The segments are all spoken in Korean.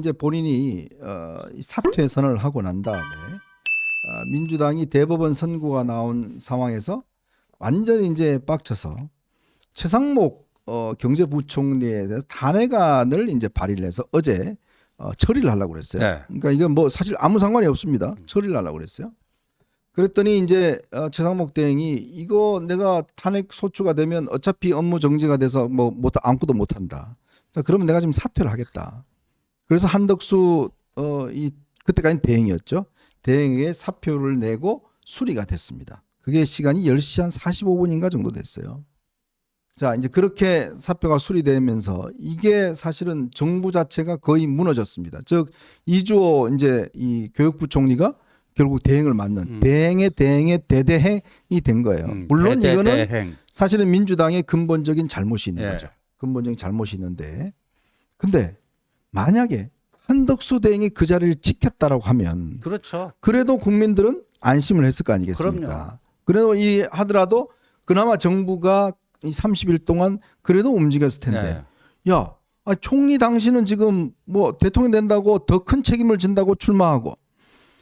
이제 본인이 사퇴 선언을 하고 난 다음에 민주당이 대법원 선고가 나온 상황에서 완전히 이제 빡쳐서 최상목 경제부총리에 대해서 탄핵안을 이제 발의를 해서 어제 처리를 하려고 그랬어요. 네. 그러니까 이건 뭐 사실 아무 상관이 없습니다. 처리를 하려고 그랬어요. 그랬더니 이제 최상목 대행이 이거 내가 탄핵 소추가 되면 어차피 업무 정지가 돼서 뭐 아무것도 못 한다. 그러면 내가 지금 사퇴를 하겠다. 그래서 한덕수 그때까지는 대행이었죠. 대행에게 사표를 내고 수리가 됐습니다. 그게 시간이 10시 한 45분인가 정도 됐어요. 자, 이제 그렇게 사표가 수리되면서 이게 사실은 정부 자체가 거의 무너졌습니다. 즉 이주호 이제 이 교육부 총리가 결국 대행을 맡는 대행의 대대행이 된 거예요. 물론 이거는 사실은 민주당의 근본적인 잘못이 있는 거죠. 근본적인 잘못이 있는데, 근데 만약에 한덕수 대행이 그 자리를 지켰다라고 하면, 그렇죠. 그래도 국민들은 안심을 했을 거 아니겠습니까? 그럼요. 그래도 하더라도 그나마 정부가 이 30일 동안 그래도 움직였을 텐데, 야, 총리 당신은 지금 뭐 대통령 된다고 더 큰 책임을 진다고 출마하고,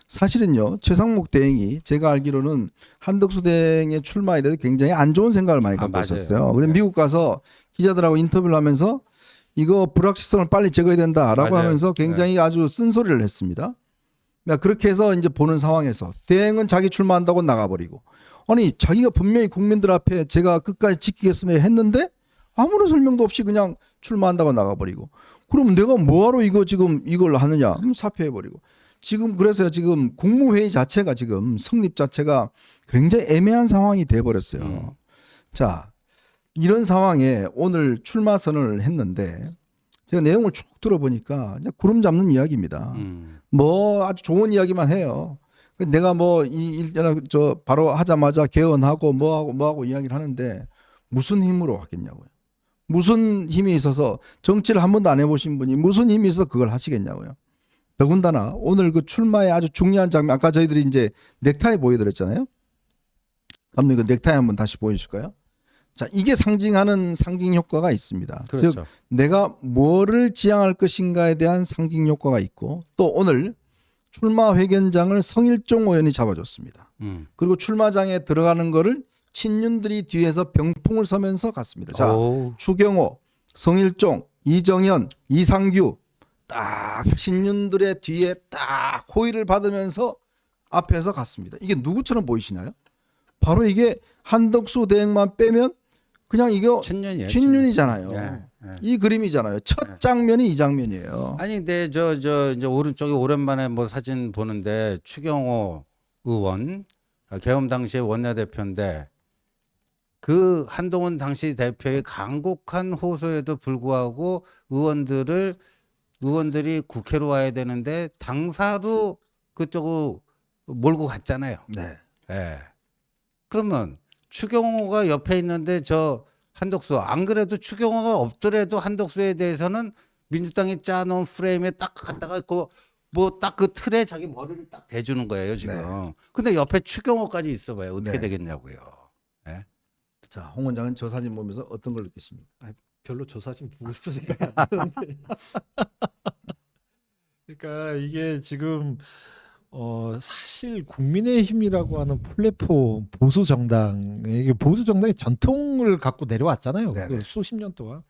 사실은요 최상목 대행이 제가 알기로는 한덕수 대행의 출마에 대해서 굉장히 안 좋은 생각을 많이 갖고 있었어요. 그래서 미국 가서 기자들하고 인터뷰를 하면서 이거 불확실성을 빨리 제거해야 된다라고 하면서 굉장히 아주 쓴소리를 했습니다. 그러니까 그렇게 해서 이제 보는 상황에서 대행은 자기 출마한다고 나가버리고, 아니 자기가 분명히 국민들 앞에 제가 끝까지 지키겠습니다 했는데 아무런 설명도 없이 그냥 출마한다고 나가버리고, 그럼 내가 뭐하러 이걸 하느냐? 사퇴해버리고. 지금 그래서 지금 국무회의 자체가 지금 성립 자체가 굉장히 애매한 상황이 돼버렸어요. 자, 이런 상황에 오늘 출마 선언을 했는데 제가 내용을 쭉 들어보니까 그냥 구름 잡는 이야기입니다. 뭐 아주 좋은 이야기만 해요. 내가 뭐 바로 하자마자 개헌하고 뭐하고 이야기를 하는데 무슨 힘으로 하겠냐고요. 무슨 힘이 있어서, 정치를 한 번도 안 해보신 분이 무슨 힘이 있어서 그걸 하시겠냐고요. 더군다나 오늘 그 출마의 아주 중요한 장면, 아까 저희들이 이제 넥타이 보여드렸잖아요. 감독님 그 넥타이 한번 다시 보여주실까요? 자, 이게 상징하는 상징 효과가 있습니다. 그렇죠. 즉 내가 뭐를 지향할 것인가에 대한 상징 효과가 있고, 또 오늘 출마 회견장을 성일종 의원이 잡아줬습니다. 그리고 출마장에 들어가는 거를 친윤들이 뒤에서 병풍을 서면서 갔습니다. 자, 추경호, 성일종, 이정현, 이상규 딱 친윤들의 뒤에 딱 호의를 받으면서 앞에서 갔습니다. 이게 누구처럼 보이시나요? 바로 이게 한덕수 대행만 빼면 그냥 이거 친윤이잖아요. 이 그림이잖아요. 첫 장면이 이 장면이에요. 아니 근데 저 이제 오른쪽에 오랜만에 뭐 사진 보는데 추경호 의원 계엄 당시에 원내대표인데 그 한동훈 당시 대표의 간곡한 호소에도 불구하고 의원들이 국회로 와야 되는데 당사도 그쪽으로 몰고 갔잖아요. 네. 예. 그러면 추경호가 옆에 있는데 저 한덕수, 안 그래도 추경호가 없더라도 한덕수에 대해서는 민주당이 짜놓은 프레임에 딱 갖다가 딱 그 틀에 자기 머리를 딱 대주는 거예요 지금. 네. 근데 옆에 추경호까지 있어봐요. 어떻게 되겠냐고요. 예? 자, 홍 원장은 저 사진 보면서 어떤 걸 느끼십니까? 별로 저 사진 보고 싶은 생각이 안 드는데. 그러니까 이게 지금 사실 국민의힘이라고 하는 플랫폼 보수 정당이 전통을 갖고 내려왔잖아요. 네네. 수십 년 동안.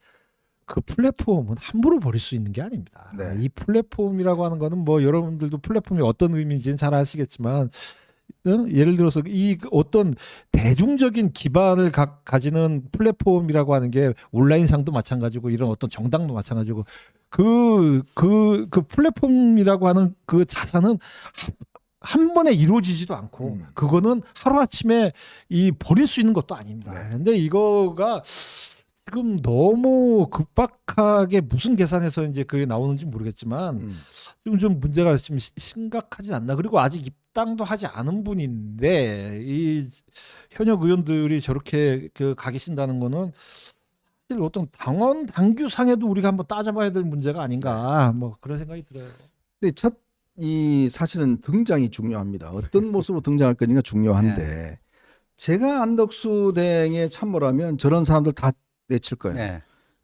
그 플랫폼은 함부로 버릴 수 있는 게 아닙니다. 네. 이 플랫폼이라고 하는 거는 뭐 여러분들도 플랫폼이 어떤 의미인지는 잘 아시겠지만, 예를 들어서 이 어떤 대중적인 기반을 가지는 플랫폼이라고 하는 게 온라인상도 마찬가지고 이런 어떤 정당도 마찬가지고 그 플랫폼이라고 하는 그 자산은 한 번에 이루어지지도 않고 그거는 하루아침에 버릴 수 있는 것도 아닙니다. 근데 이거가 지금 너무 급박하게 무슨 계산해서 이제 그게 나오는지 모르겠지만 좀 문제가 좀 심각하지 않나. 그리고 아직 입당도 하지 않은 분인데 이 현역 의원들이 저렇게 가 계신다는 거는 사실 어떤 당규상에도 우리가 한번 따져봐야 될 문제가 아닌가, 뭐 그런 생각이 들어요. 근데 사실은 등장이 중요합니다. 어떤 모습으로 등장할 거니가 중요한데, 제가 한덕수 대행에 참모라면 저런 사람들 다 내칠 거예요.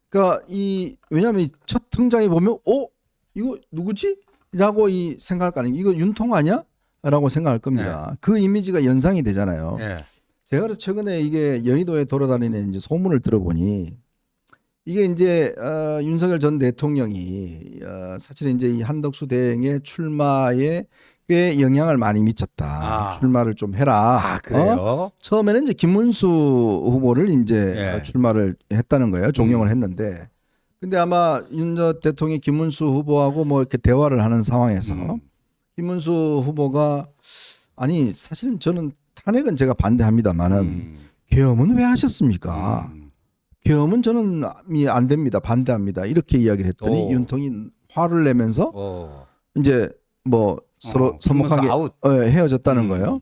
그러니까 왜냐하면 첫 등장에 보면 이거 누구지? 라고 이 생각할 거 아니에요. 이거 윤통 아니야? 라고 생각할 겁니다. 그 이미지가 연상이 되잖아요. 예. 제가 그래서 최근에 이게 여의도에 돌아다니는 이제 소문을 들어보니 이게 이제 윤석열 전 대통령이 사실은 이제 이 한덕수 대행의 출마에 꽤 영향을 많이 미쳤다. 아. 출마를 좀 해라. 아, 그래요? 처음에는 이제 김문수 후보를 이제 예. 출마를 했다는 거예요. 종용을 했는데. 근데 아마 윤 전 대통령이 김문수 후보하고 뭐 이렇게 대화를 하는 상황에서 김문수 후보가 아니 사실은 저는 탄핵은 제가 반대합니다만은 계엄은 왜 하셨습니까? 계엄은 저는 안 됩니다. 반대합니다. 이렇게 이야기를 했더니 오. 윤통이 화를 내면서 이제 뭐 서로 서먹하게 김문수 아웃. 헤어졌다는 거예요.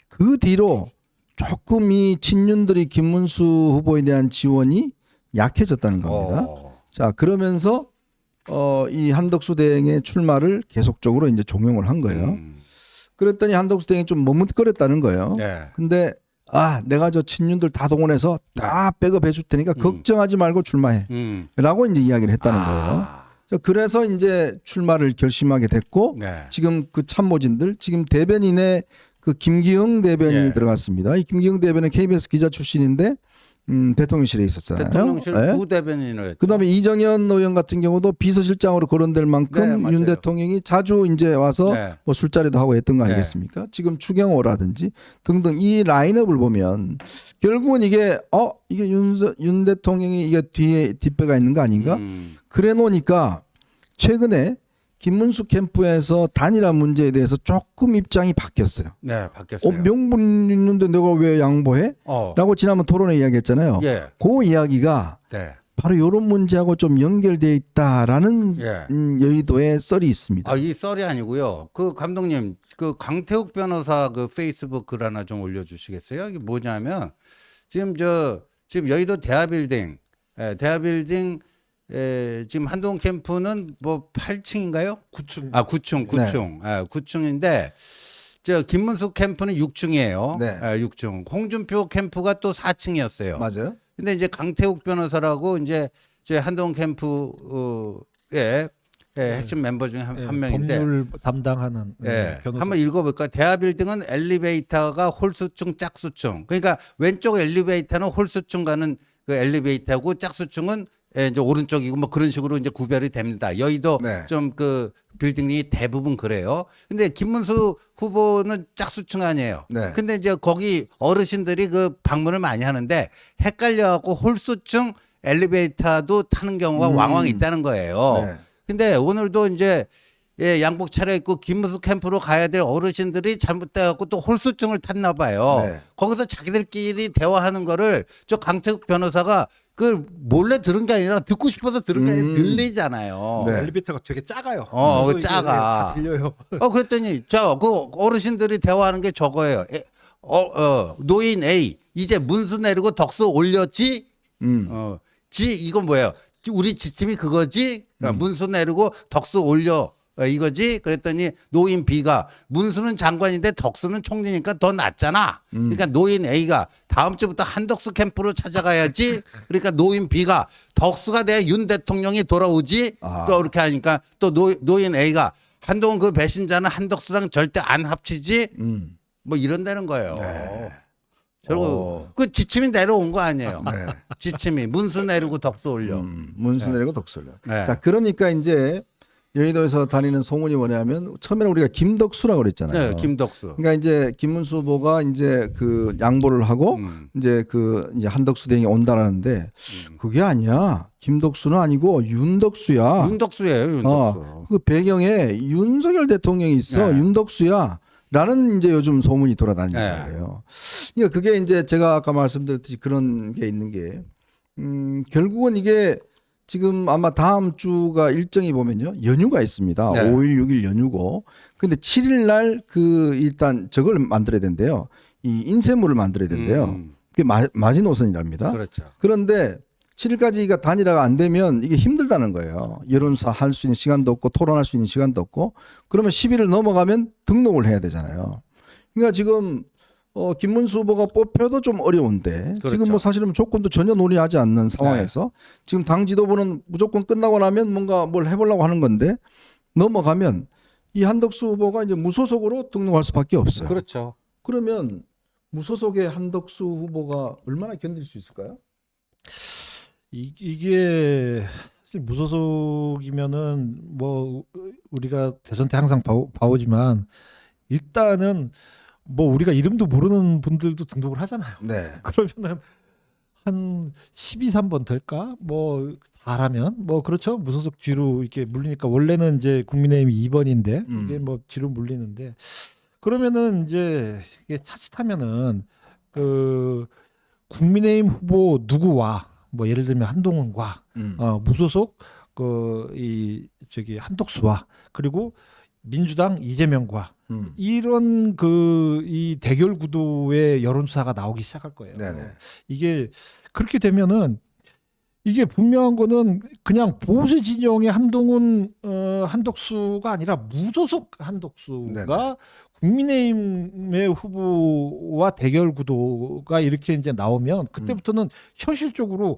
그 뒤로 조금 이 친윤들이 김문수 후보에 대한 지원이 약해졌다는 겁니다. 자, 그러면서 이 한덕수 대행의 출마를 계속적으로 이제 종용을 한 거예요. 그랬더니 한덕수 대행이 좀 머뭇거렸다는 거예요. 네. 근데 내가 저 친윤들 다 동원해서 다 백업해 줄 테니까 걱정하지 말고 출마해. 라고 이제 이야기를 했다는 거예요. 자, 그래서 이제 출마를 결심하게 됐고 네. 지금 그 참모진들 지금 대변인에 그 김기흥 대변인이 예. 들어갔습니다. 이 김기흥 대변인 KBS 기자 출신인데 대통령실에 있었잖아요. 대통령실 예? 부대변인을 했죠. 그다음에 이정현 의원 같은 경우도 비서실장으로 거론될 만큼 네, 맞아요. 윤 대통령이 자주 이제 와서 네. 뭐 술자리도 하고 했던 거 네. 아니겠습니까? 지금 추경호라든지 등등 이 라인업을 보면 결국은 이게 이게 윤 대통령이 이게 뒤에 뒷배가 있는 거 아닌가? 그래 놓으니까 최근에 김문수 캠프에서 단일화 문제에 대해서 조금 입장이 바뀌었어요. 네, 바뀌었어요. 명분 있는데 내가 왜 양보해? 라고 지난번 토론에 이야기했잖아요. 예. 그 이야기가 네. 바로 이런 문제하고 좀 연결되어 있다라는 예. 여의도에 썰이 있습니다. 이 썰이 아니고요. 그 감독님, 그 강태욱 변호사 그 페이스북 글 하나 좀 올려주시겠어요? 이게 뭐냐면 지금 여의도 대하빌딩, 대하빌딩 지금 한동 캠프는 뭐 8층인가요? 9층. 9층. 9층인데 저 김문수 캠프는 6층이에요. 네. 6층. 홍준표 캠프가 또 4층이었어요. 맞아요? 근데 이제 강태욱 변호사라고 이제 한동 캠프의 핵심 멤버 중에 한 명인데 법률 담당하는 변호사. 한번 읽어볼까? 대하빌딩은 엘리베이터가 홀수층, 짝수층. 그러니까 왼쪽 엘리베이터는 홀수층 가는 그 엘리베이터고 짝수층은 이제 오른쪽이고 뭐 그런 식으로 이제 구별이 됩니다. 여의도 네. 좀 그 빌딩이 대부분 그래요. 근데 김문수 후보는 짝수층 아니에요. 네. 근데 이제 거기 어르신들이 그 방문을 많이 하는데 헷갈려갖고 홀수층 엘리베이터도 타는 경우가 왕왕 있다는 거예요. 네. 근데 오늘도 이제 양복 차려입고 김문수 캠프로 가야 될 어르신들이 잘못돼갖고 또 홀수증을 탔나 봐요. 네. 거기서 자기들끼리 대화하는 거를 저 강태욱 변호사가 그걸 몰래 들은 게 아니라 듣고 싶어서 들은 게 아니라 들리잖아요. 네. 엘리베이터가 되게 작아요. 그거 그래서 이게 작아. 다 들려요. 그랬더니 그 어르신들이 대화하는 게 저거예요. 노인 A 이제 문수 내리고 덕수 올렸지? 지 이건 뭐예요? 우리 지침이 그거지? 문수 내리고 덕수 올려. 이거지? 그랬더니 노인 B가 문수는 장관인데 덕수는 총리니까 더 낫잖아. 그러니까 노인 A가 다음 주부터 한덕수 캠프로 찾아가야지. 그러니까 노인 B가 덕수가 돼야 윤 대통령이 돌아오지. 또 이렇게 하니까 또 노인 A가 한동훈 그 배신자는 한덕수랑 절대 안 합치지. 뭐 이런다는 거예요. 결국 그 지침이 내려온 거 아니에요. 네. 지침이 문수 내리고 덕수 올려. 문수 내리고 덕수 올려. 네. 자, 그러니까 이제 여의도에서 다니는 소문이 뭐냐면 처음에는 우리가 김덕수라고 그랬잖아요. 네, 김덕수. 그러니까 이제 김문수 후보가 이제 그 양보를 하고 이제 한덕수 대행이 온다라는데 그게 아니야. 김덕수는 아니고 윤덕수야. 윤덕수예요, 윤덕수. 그 배경에 윤석열 대통령이 있어. 네. 윤덕수야. 라는 이제 요즘 소문이 돌아다니는 네. 거예요. 그러니까 그게 이제 제가 아까 말씀드렸듯이 그런 게 있는 게 결국은 이게 지금 아마 다음 주가 일정이 보면요. 연휴가 있습니다. 네. 5일, 6일 연휴고. 근데 7일 날 일단 저걸 만들어야 된대요. 이 인쇄물을 만들어야 된대요. 그게 마지노선이랍니다. 그렇죠. 그런데 7일까지가 단일화가 안 되면 이게 힘들다는 거예요. 여론사 할 수 있는 시간도 없고 토론할 수 있는 시간도 없고 그러면 10일을 넘어가면 등록을 해야 되잖아요. 그러니까 지금 김문수 후보가 뽑혀도 좀 어려운데 그렇죠. 지금 뭐 사실은 조건도 전혀 논의하지 않는 상황에서 지금 당 지도부는 무조건 끝나고 나면 뭔가 뭘 해보려고 하는 건데 넘어가면 이 한덕수 후보가 이제 무소속으로 등록할 수밖에 없어요. 그렇죠. 그러면 무소속의 한덕수 후보가 얼마나 견딜 수 있을까요? 이게 사실 무소속이면은 뭐 우리가 대선 때 항상 봐오지만 일단은 뭐 우리가 이름도 모르는 분들도 등록을 하잖아요. 네. 그러면은 한 12, 3번 될까? 뭐 잘하면 뭐 그렇죠. 무소속 뒤로 이렇게 물리니까 원래는 이제 국민의힘이 2번인데 이게 뭐 뒤로 물리는데 그러면은 이제 이게 차칫하면은 그 국민의힘 후보 누구와 뭐 예를 들면 한동훈과 무소속 그 이 저기 한덕수와 그리고 민주당 이재명과 이런 그 이 대결 구도의 여론조사가 나오기 시작할 거예요. 네네. 이게 그렇게 되면은 이게 분명한 거는 그냥 보수 진영의 한동훈 한덕수가 아니라 무소속 한덕수가 네네. 국민의힘의 후보와 대결 구도가 이렇게 이제 나오면 그때부터는 현실적으로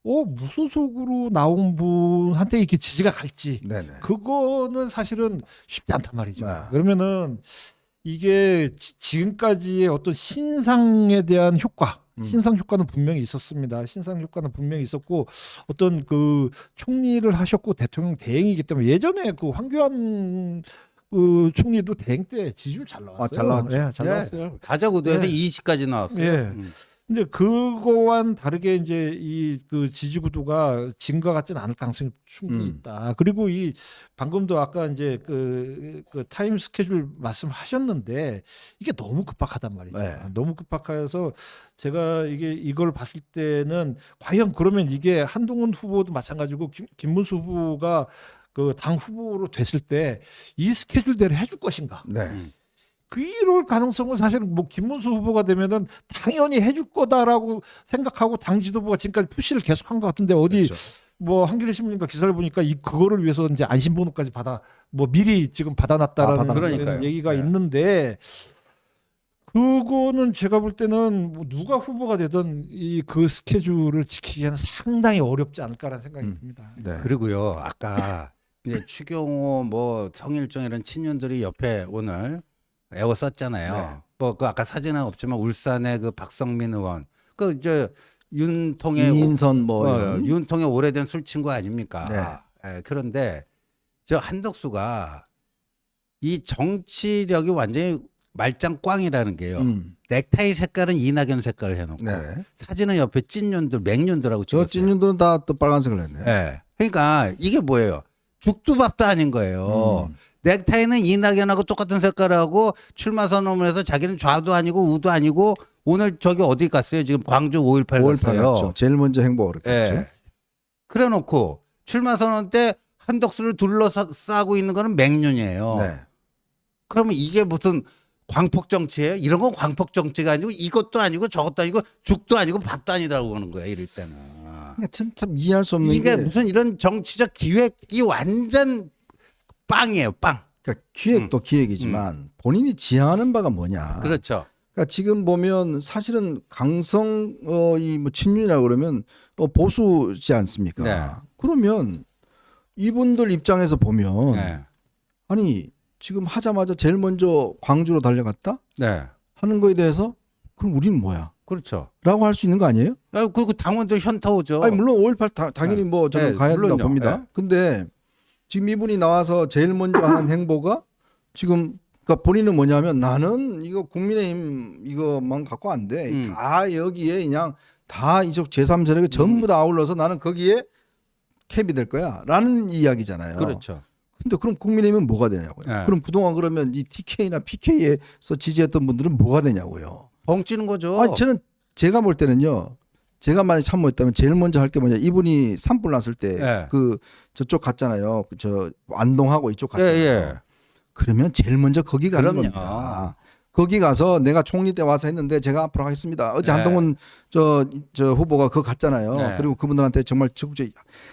무소속으로 나온 분한테 이렇게 지지가 갈지 네네. 그거는 사실은 쉽지 않단 말이죠. 네. 그러면은 이게 지금까지의 어떤 신상에 대한 효과, 신상 효과는 분명히 있었습니다. 신상 효과는 분명히 있었고 어떤 그 총리를 하셨고 대통령 대행이기 때문에 예전에 그 황교안 그 총리도 대행 때 지지율 잘 나왔어요. 잘 나왔죠. 예, 잘 나왔어요. 다자구도에서 네. 20까지 나왔어요. 예. 근데 그거와는 다르게 이제 이 그 지지 구도가 지금과 같지는 않을 가능성이 충분히 있다. 그리고 이 방금도 아까 이제 그 타임 스케줄 말씀하셨는데 이게 너무 급박하단 말이죠. 네. 너무 급박해서 제가 이걸 봤을 때는 과연 그러면 이게 한동훈 후보도 마찬가지고 김문수 후보가 그 당 후보로 됐을 때 이 스케줄대로 해줄 것인가? 네. 이럴 가능성은 사실은 뭐 김문수 후보가 되면은 당연히 해줄 거다라고 생각하고 당 지도부가 지금까지 푸시를 계속한 것 같은데 어디 그렇죠. 뭐 한겨레 신문인가 기사를 보니까 그거를 위해서 이제 안심번호까지 뭐 미리 지금 받아놨다라는 그러니까요. 얘기가 네. 있는데 그거는 제가 볼 때는 뭐 누가 후보가 되든 이 그 스케줄을 지키기에는 상당히 어렵지 않을까라는 생각이 듭니다. 네. 그리고요, 아까 이제 추경호 뭐 성일종 이런 친윤들이 옆에 오늘 애워썼잖아요. 네. 뭐 그 아까 사진은 없지만 울산의 그 박성민 의원, 그 이제 윤통의 이인선 뭐 이런. 윤통의 오래된 술 친구 아닙니까? 네. 예, 그런데 저 한덕수가 이 정치력이 완전히 말짱 꽝이라는 게요. 넥타이 색깔은 이낙연 색깔을 해놓고 네. 사진은 옆에 찐윤들, 맹윤들하고 저 찍었어요. 찐윤들은 다 또 빨간색을 했네. 예. 그러니까 이게 뭐예요? 죽도 밥도 아닌 거예요. 넥타이는 이낙연하고 똑같은 색깔하고 출마 선언을 해서 자기는 좌도 아니고 우도 아니고 오늘 저기 어디 갔어요? 지금 광주 5.18 갔어요. 갔죠. 제일 먼저 행보를 했죠. 예. 그래 놓고 출마 선언 때 한덕수를 둘러싸고 있는 거는 맹륜이에요. 네. 그러면 이게 무슨 광폭 정치예요? 이런 건 광폭 정치가 아니고 이것도 아니고 저것도 아니고 죽도 아니고 밥도 아니라고 하는 거야, 이럴 때는. 그러니까 참 이해할 수 없는 이게 게 무슨 이런 정치적 기획이 완전 빵이에요, 빵. 그러니까 기획도 기획이지만 본인이 지향하는 바가 뭐냐. 그렇죠. 그러니까 지금 보면 사실은 강성 이 뭐 친윤이라 그러면 보수지 않습니까? 네. 그러면 이분들 입장에서 보면 네. 아니 지금 하자마자 제일 먼저 광주로 달려갔다 네. 하는 거에 대해서 그럼 우리는 뭐야? 그렇죠. 라고 할 수 있는 거 아니에요? 그리고 당원들 현타 오죠. 아니 물론 5.18 당연히 네. 뭐 저는 네, 가야 된다고 물론요. 봅니다. 네. 근데 지금 이분이 나와서 제일 먼저 하는 행보가 지금 그러니까 본인은 뭐냐면 나는 이거 국민의힘 이거만 갖고 안 돼. 다 여기에 그냥 다 이쪽 제3세력이 전부 다 아울러서 나는 거기에 캡이 될 거야라는 이야기잖아요. 그렇죠. 근데 그럼 국민의힘은 뭐가 되냐고요. 네. 그럼 그동안 그러면 이 TK나 PK에서 지지했던 분들은 뭐가 되냐고요. 벙찌는 거죠. 아니 저는 제가 볼 때는요. 제가 만약 참모했다면 제일 먼저 할 게 뭐냐. 이분이 산불 났을 때 그 저쪽 갔잖아요. 저 안동하고 이쪽 갔잖아요. 예. 그러면 제일 먼저 거기 가는 그럼요. 겁니다. 거기 가서 내가 총리 때 와서 했는데 제가 앞으로 하겠습니다. 어제 네. 한동훈 저 후보가 그거 갔잖아요. 네. 그리고 그분들한테 정말 적극적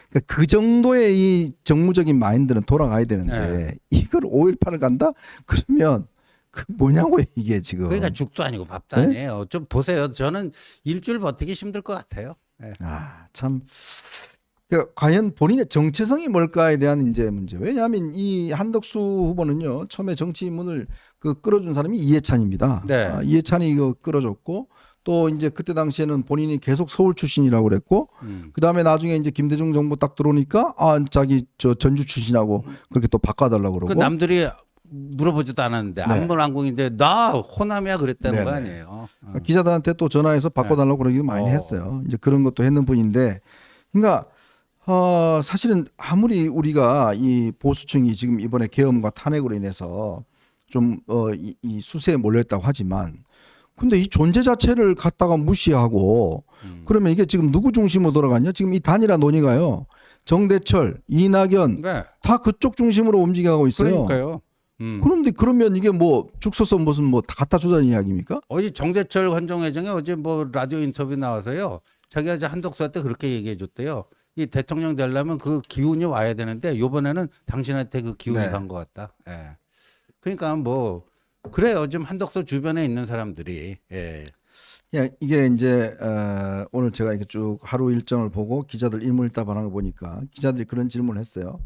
그러니까 그 정도의 이 정무적인 마인드는 돌아가야 되는데 이걸 5.18을 간다? 그러면 그 뭐냐고요 이게 지금. 그러니까 죽도 아니고 밥도 네? 아니에요. 좀 보세요. 저는 일주일 버티기 힘들 것 같아요. 네. 참. 그러니까 과연 본인의 정체성이 뭘까에 대한 이제 문제. 왜냐하면 이 한덕수 후보는요 처음에 정치 입문을 끌어준 사람이 이해찬입니다. 네. 이해찬이 이거 끌어줬고 또 이제 그때 당시에는 본인이 계속 서울 출신이라고 그랬고 그 다음에 나중에 이제 김대중 정부 딱 들어오니까 자기 저 전주 출신하고 그렇게 또 바꿔달라고 그 그러고. 남들이 물어보지도 않았는데 안문안공인데 나 호남이야 그랬다는 거 네네. 아니에요. 기자들한테 또 전화해서 바꿔달라고 그러기도 많이 했어요. 이제 그런 것도 했는 분인데, 그러니까 사실은 아무리 우리가 이 보수층이 지금 이번에 계엄과 탄핵으로 인해서 좀 이 수세에 몰렸다고 하지만, 근데 이 존재 자체를 갖다가 무시하고 그러면 이게 지금 누구 중심으로 돌아갔냐? 지금 이 단일화 논의가요. 정대철, 이낙연 네. 다 그쪽 중심으로 움직여가고 있어요. 그러니까요. 그런데 그러면 이게 뭐 죽 써서 무슨 뭐 다 갖다 주자는 이야기입니까? 어제 정재철 환정회장이 어제 뭐 라디오 인터뷰 나와서요. 자기가 이제 한덕수한테 그렇게 얘기해 줬대요. 이 대통령 되려면 그 기운이 와야 되는데 요번에는 당신한테 그 기운이 네. 간 것 같다. 예. 그러니까 뭐 그래요. 지금 한덕수 주변에 있는 사람들이. 예. 야, 이게 이제 오늘 제가 이렇게 쭉 하루 일정을 보고 기자들 일문일답하는 거 보니까 기자들이 그런 질문을 했어요.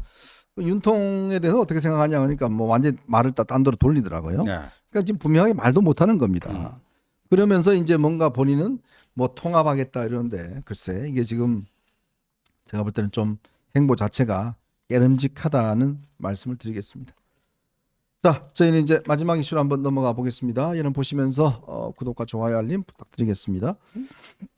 윤통에 대해서 어떻게 생각하냐 그러니까 뭐 완전 말을 딴 데로 돌리더라고요. 네. 그러니까 지금 분명하게 말도 못하는 겁니다. 그러면서 이제 뭔가 본인은 뭐 통합하겠다 이러는데 글쎄 이게 지금 제가 볼 때는 좀 행보 자체가 깨름직하다는 말씀을 드리겠습니다. 자, 저희는 이제 마지막 이슈로 한번 넘어가 보겠습니다. 여러분 보시면서 구독과 좋아요 알림 부탁드리겠습니다.